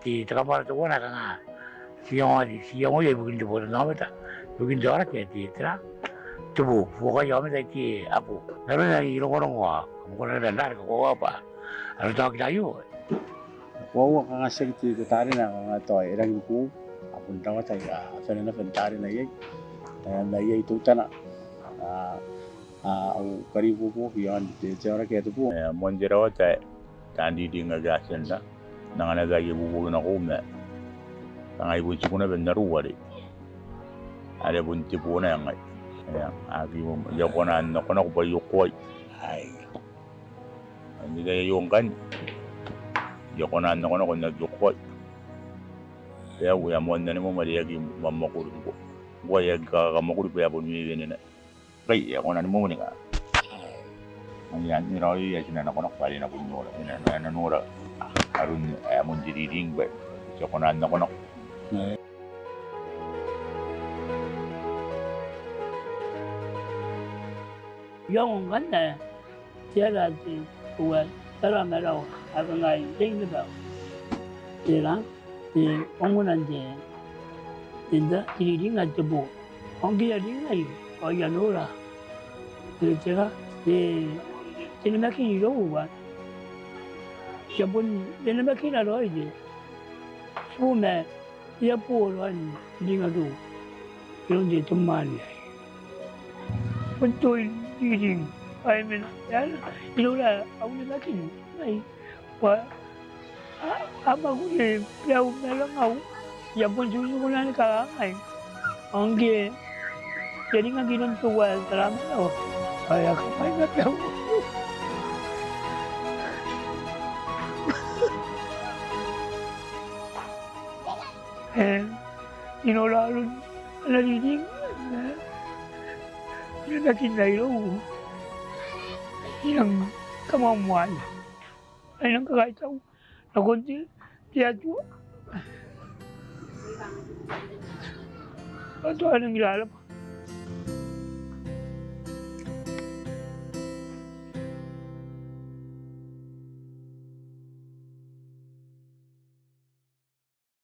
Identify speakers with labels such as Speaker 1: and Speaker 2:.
Speaker 1: ti takabar to wala nga siyo ye bugin de bola namata bugin de ara ke ti tra tubu fuka yame da ti apu naro na iro kono wa ko na na ko apa ano ta kita yu
Speaker 2: Wawa ka nga siya iti tari na nga to ay irang ko apun tawa tayo sana na tari na yay tayo na yay tuta na au karibu po yon di cara kayak itu po
Speaker 3: monjero ta tandi di ngagasen da nangana ga yebu na ko me tangai bu ci kuna ben naru wari ale bun ti po na ngai ya abi mo ya kona no kona ko bayu ko ai ani ga yung kan ya kona no kona ko na ko ya u ya mon na mo mari ya gi mamma ko ko ya ga mo ko ya bun mi ne na kai ya kona ni mo ni ga ani ni roi ya sina na kona ko pali na bun no na no ra arun mon ririing ba ya kona no kona
Speaker 4: Yung ganda, siya natin buwan, pero meron ako ngayon, tingin ba? Sila, ongunan din, tinda, tiniringan tubo, ang giyarin ngayon, o yanura. Sila, tinamakin yung uwan, siya po, tinamakin na roy din. Sume, siya po ron, hindi nga doon, yung dito mali. Puntoy, ririing, ay min, yan, inula, ako nalakin, ay, apa ko eh, piyaw na lang ako, yan po suso ko na nakakangay, ang jadi nga ginuntuwa, salamat ako, ay ako ay na piyaw ko. Inula rin, naliriing, Nalakin na yun. Yung kamamuan. Ay nang kakaitaw. Nakunti. Tiyatwa. Ito anong ilalap.